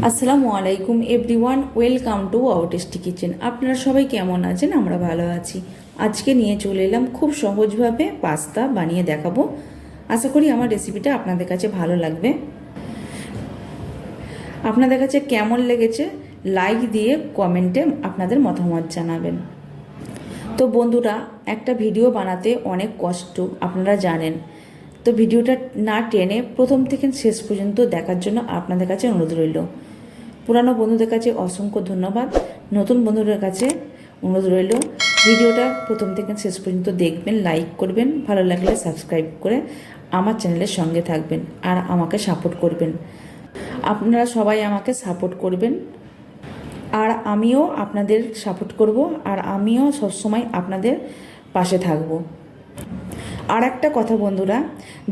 আসসালামু আলাইকুম everyone, welcome to our tasty kitchen. আপনারা সবাই কেমন আছেন? আমরা ভালো আছি। আজকে নিয়ে চলে এলাম খুব সহজভাবে পাস্তা বানিয়ে দেখাবো। আশা করি আমার রেসিপিটা আপনাদের কাছে ভালো লাগবে। আপনাদের কাছে কেমন লেগেছে লাইক দিয়ে কমেন্টে আপনাদের মতামত জানাবেন। তো বন্ধুরা, একটা ভিডিও বানাতে অনেক কষ্ট, আপনারা জানেন। তো ভিডিওটা না টেনে প্রথম থেকে শেষ পর্যন্ত দেখার জন্য আপনাদের কাছে অনুরোধ রইল। পুরানো বন্ধুদের কাছে অসংখ্য ধন্যবাদ, নতুন বন্ধুদের কাছে অনুরোধ রইল ভিডিওটা প্রথম থেকে শেষ পর্যন্ত দেখবেন, লাইক করবেন, ভালো লাগলে সাবস্ক্রাইব করে আমার চ্যানেলের সঙ্গে থাকবেন আর আমাকে সাপোর্ট করবেন। আপনারা সবাই আমাকে সাপোর্ট করবেন আর আমিও আপনাদের সাপোর্ট করব, আর আমিও সবসময় আপনাদের পাশে থাকব। আর একটা কথা বন্ধুরা,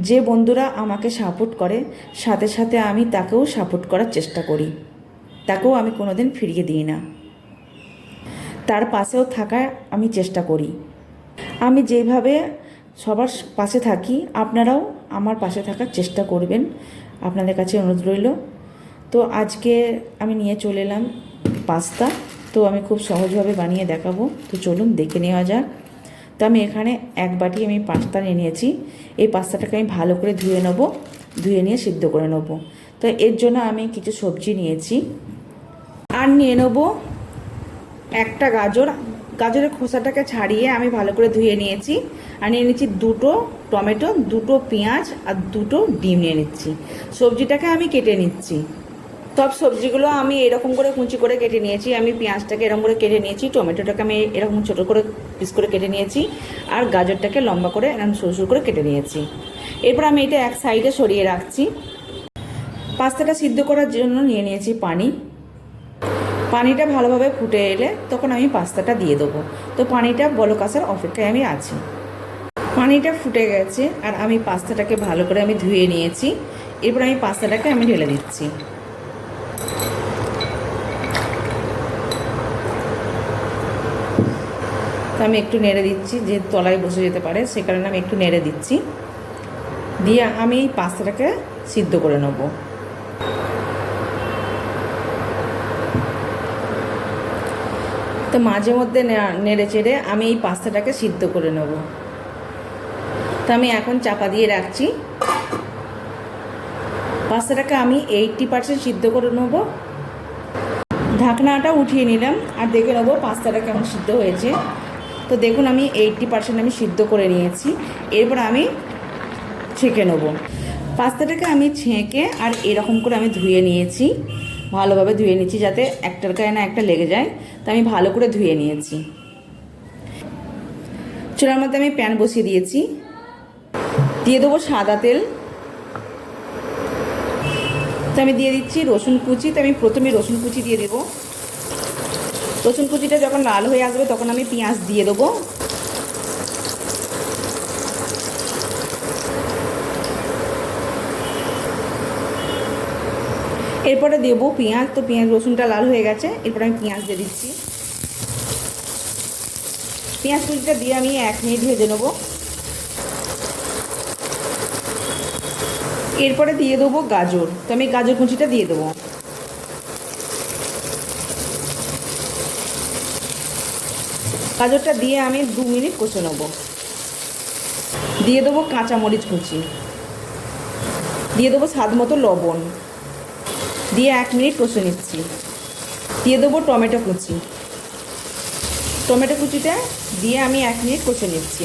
যে বন্ধুরা আমাকে সাপোর্ট করে সাথে সাথে আমি তাকেও সাপোর্ট করার চেষ্টা করি, তাকেও আমি কোনোদিন ফিরিয়ে দিই না, তার পাশেও থাকার আমি চেষ্টা করি। আমি যেভাবে সবার পাশে থাকি আপনারাও আমার পাশে থাকার চেষ্টা করবেন, আপনাদের কাছে অনুরোধ রইল। তো আজকে আমি নিয়ে চলে এলাম পাস্তা। তো আমি খুব সহজভাবে বানিয়ে দেখাবো, তো চলুন দেখে নেওয়া যাক। তো আমি এখানে এক বাটি আমি পাস্তা নিয়ে নিয়েছি। এই পাস্তাটাকে আমি ভালো করে ধুয়ে নেব, ধুয়ে নিয়ে সিদ্ধ করে নেব। তো এর জন্য আমি কিছু সবজি নিয়েছি আর নিয়ে নেব একটা গাজর। গাজরের খোসাটাকে ছাড়িয়ে আমি ভালো করে ধুয়ে নিয়েছি। আর নিয়ে নিচ্ছি দুটো টমেটো, দুটো পেঁয়াজ আর দুটো ডিম নিয়ে নিচ্ছি। সবজিটাকে আমি কেটে নিচ্ছি। সব সবজিগুলো আমি এরকম করে কুচি করে কেটে নিয়েছি। আমি পেঁয়াজটাকে এরকম করে কেটে নিয়েছি, টমেটোটাকে আমি এরকম ছোটো করে পিস করে কেটে নিয়েছি, আর গাজরটাকে লম্বা করে এরকম সরু সরু করে কেটে নিয়েছি। এরপর আমি এটা এক সাইডে সরিয়ে রাখছি। পাস্তাটা সিদ্ধ করার জন্য নিয়ে নিয়েছি পানি। পানিটা ভালোভাবে ফুটে এলে তখন আমি পাস্তাটা দিয়ে দেবো। তো পানিটা বলক আসার অপেক্ষায় আমি আছি। পানিটা ফুটে গেছে আর আমি পাস্তাটাকে ভালো করে আমি ধুয়ে নিয়েছি। এরপর আমি পাস্তাটাকে আমি ঢেলে দিচ্ছি। তো আমি একটু নেড়ে দিচ্ছি, যে তলায় বসে যেতে পারে সে কারণে আমি একটু নেড়ে দিচ্ছি। দিয়ে আমি এই পাস্তাটাকে সিদ্ধ করে নেব। তো মাঝে মধ্যে নেড়ে চেড়ে আমি এই পাস্তাটাকে সিদ্ধ করে নেব। তো আমি এখন চাপা দিয়ে রাখছি। পাস্তাটাকে আমি 80% সিদ্ধ করে নেব। ঢাকনাটা উঠিয়ে নিলাম আর দেখে নেবো পাস্তাটা কেমন সিদ্ধ হয়েছে। তো দেখুন আমি 80% আমি সিদ্ধ করে নিয়েছি। এরপর আমি ছেঁকে নেব। পাস্তাটাকে আমি ছেঁকে আর এরকম করে আমি ধুয়ে নিয়েছি, ভালোভাবে ধুয়ে নিয়েছি যাতে একটার গায়ে না একটা লেগে যায়। তো আমি ভালো করে ধুয়ে নিয়েছি। চুলার মধ্যে আমি প্যান বসিয়ে দিয়েছি, দিয়ে দেবো সাদা তেল। তো আমি দিয়ে দিচ্ছি রসুন কুচি। তো আমি প্রথমে রসুন কুচি দিয়ে দেবো। রসুন কুচিটা যখন লাল হয়ে আসবে তখন আমি পেঁয়াজ দিয়ে দেবো। এরপরে দেবো পেঁয়াজ। তো পেঁয়াজ রসুনটা লাল হয়ে গেছে, এরপর আমি পেঁয়াজ দিয়ে দিচ্ছি। পেঁয়াজ কুচিটা দিয়ে আমি 1 মিনিট ভেজে নেবো। এরপরে দিয়ে দেবো গাজর। তো আমি গাজর কুচিটা দিয়ে দেবো। গাজরটা দিয়ে আমি 2 মিনিট কষে নেব। দিয়ে দেবো কাঁচামরিচ কুচি, দিয়ে দেবো স্বাদ মতো লবণ, দিয়ে 1 মিনিট কষে নিচ্ছি। দিয়ে দেবো টমেটো কুচি। টমেটো কুচিটা দিয়ে আমি 1 মিনিট কষে নিচ্ছি।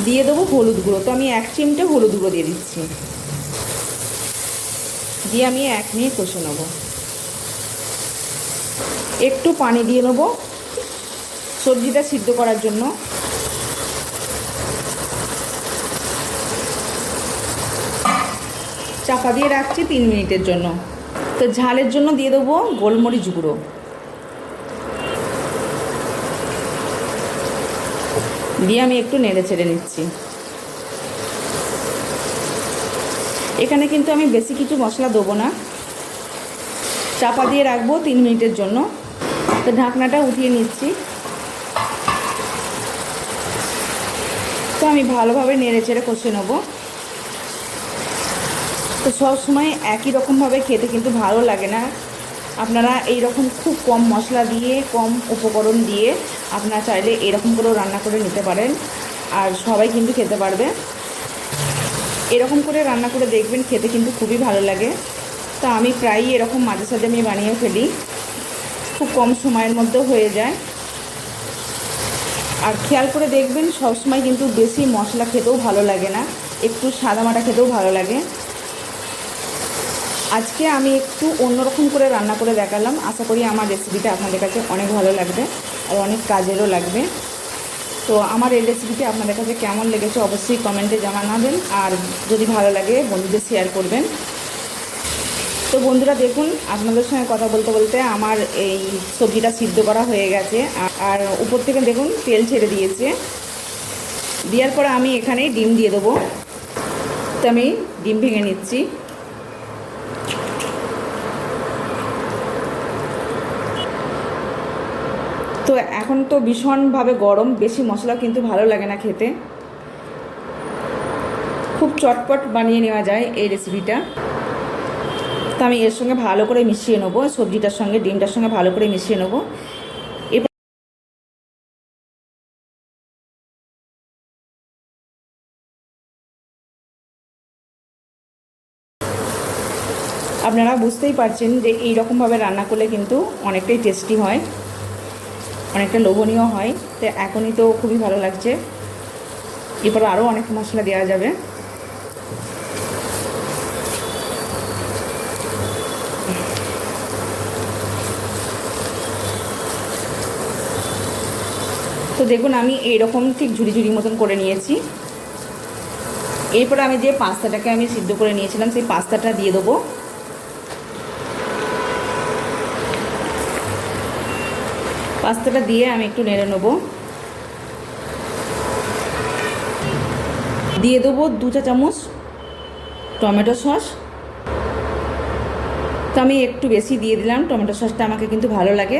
দিয়ে দেবো হলুদ গুঁড়ো। তো আমি 1 চিমটে হলুদ গুঁড়ো দিয়ে দিচ্ছি। দিয়ে আমি 1 মিনিট কষে নেব। একটু পানি দিয়ে নেব সবজিটা সিদ্ধ করার জন্য। চাপা দিয়ে রাখছি 3 মিনিটের জন্য। তো ঝালের জন্য দিয়ে দেবো গোলমরিচ গুঁড়ো। দিয়ে আমি একটু নেড়ে ছেড়ে নিচ্ছি। এখানে কিন্তু আমি বেশি কিছু মশলা দেবো না, চাপা দিয়ে রাখবো 3 মিনিটের জন্য। তো ঢাকনাটা উঠিয়ে নিচ্ছি। তো আমি ভালোভাবে নেড়ে চেড়ে কষে নেব। তো সব সময় একই রকমভাবে খেতে কিন্তু ভালো লাগে না। আপনারা এই রকম খুব কম মশলা দিয়ে, কম উপকরণ দিয়ে আপনারা চাইলে এরকম করেও রান্না করে নিতে পারেন, আর সবাই কিন্তু খেতে পারবে। এরকম করে রান্না করে দেখবেন, খেতে কিন্তু খুবই ভালো লাগে। তো আমি প্রায়ই এরকম মাঝে সাঝে আমি বানিয়ে ফেলি, খুব কম সময়ের মধ্যেও হয়ে যায়। আর খেয়াল করে দেখবেন, সবসময় কিন্তু বেশি মশলা খেতেও ভালো লাগে না, একটু সাদামাটা খেতেও ভালো লাগে। আজকে আমি একটু অন্যরকম করে রান্না করে দেখালাম। আশা করি আমার রেসিপিটা আপনাদের কাছে অনেক ভালো লাগবে আর অনেক কাজেরও লাগবে। তো আমার এই রেসিপিটি আপনাদের কাছে কেমন লেগেছে অবশ্যই কমেন্টে জানাবেন, আর যদি ভালো লাগে বন্ধুদের শেয়ার করবেন। তো বন্ধুরা দেখুন, আপনাদের সঙ্গে কথা বলতে বলতে আমার এই সবজিটা সিদ্ধ করা হয়ে গেছে, আর উপর থেকে দেখুন তেল ছেড়ে দিয়েছে। দেওয়ার পরে আমি এখানে ডিম দিয়ে দেবো। তো আমি ডিম ভেঙে নিচ্ছি। তো এখন তো ভীষণভাবে গরম, বেশি মশলা কিন্তু ভালো লাগে না খেতে, খুব চটপট বানিয়ে নেওয়া যায় এই রেসিপিটা। তো আমি এর সঙ্গে ভালো করে মিশিয়ে নেবো, সবজিটার সঙ্গে ডিমটার সঙ্গে ভালো করে মিশিয়ে নেবো। এবার আপনারা বুঝতেই পারছেন যে এই রকমভাবে রান্না করলে কিন্তু অনেকটাই টেস্টি হয়, অনেকটা লোভনীয় হয়। তো এখনই তো খুবই ভালো লাগছে, এরপর আরও অনেক মশলা দেওয়া যাবে। তো দেখুন আমি এইরকম ঠিক ঝুড়ি ঝুড়ি মতন করে নিয়েছি। এরপর আমি যে পাস্তাটাকে আমি সিদ্ধ করে নিয়েছিলাম সেই পাস্তাটা দিয়ে দেবো। পাস্তাটা দিয়ে আমি একটু নেড়ে নেবো। দিয়ে দেবো 2 চা চামচ টমেটো সস। তো আমি একটু বেশি দিয়ে দিলাম, টমেটো সসটা আমাকে কিন্তু ভালো লাগে।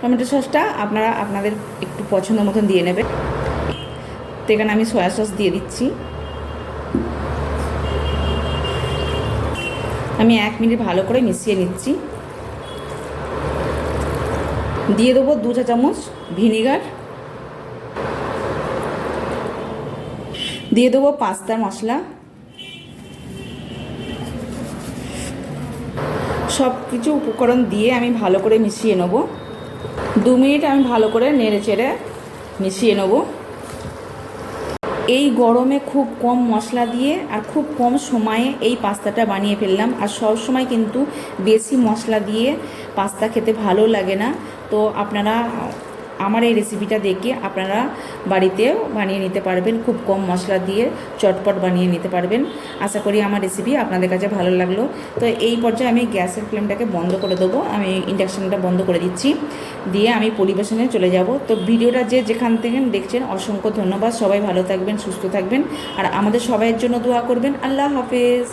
টমেটো সসটা আপনারা আপনাদের একটু পছন্দ মতন দিয়ে নেবেন। তো এখানে আমি সয়া সস দিয়ে দিচ্ছি। আমি 1 মিনিট ভালো করে মিশিয়ে নিচ্ছি। দিয়ে দেবো 2 চা চামচ ভিনিগার। দিয়ে দেবো পাস্তার মশলা। সব কিছু উপকরণ দিয়ে আমি ভালো করে মিশিয়ে নেব। 2 মিনিট আমি ভালো করে নেড়ে চেড়ে মিশিয়ে নেব। এই গরমে খুব কম মশলা দিয়ে আর খুব কম সময়ে এই পাস্তাটা বানিয়ে ফেললাম। আর সব সময় কিন্তু বেশি মশলা দিয়ে পাস্তা খেতে ভালো লাগে না। তো আপনারা আমার এই রেসিপিটা দেখে আপনারা বাড়িতেও বানিয়ে নিতে পারবেন, খুব কম মশলা দিয়ে চটপট বানিয়ে নিতে পারবেন। আশা করি আমার রেসিপি আপনাদের কাছে ভালো লাগলো। তো এই পর্যায়ে আমি গ্যাসের ফ্লেমটাকে বন্ধ করে দেবো, আমি ইন্ডাকশানটা বন্ধ করে দিচ্ছি, দিয়ে আমি পরিবেশনে চলে যাব। তো ভিডিওটা যেখান থেকে দেখছেন অসংখ্য ধন্যবাদ। সবাই ভালো থাকবেন, সুস্থ থাকবেন, আর আমাদের সবাইয়ের জন্য দোয়া করবেন। আল্লাহ হাফেজ।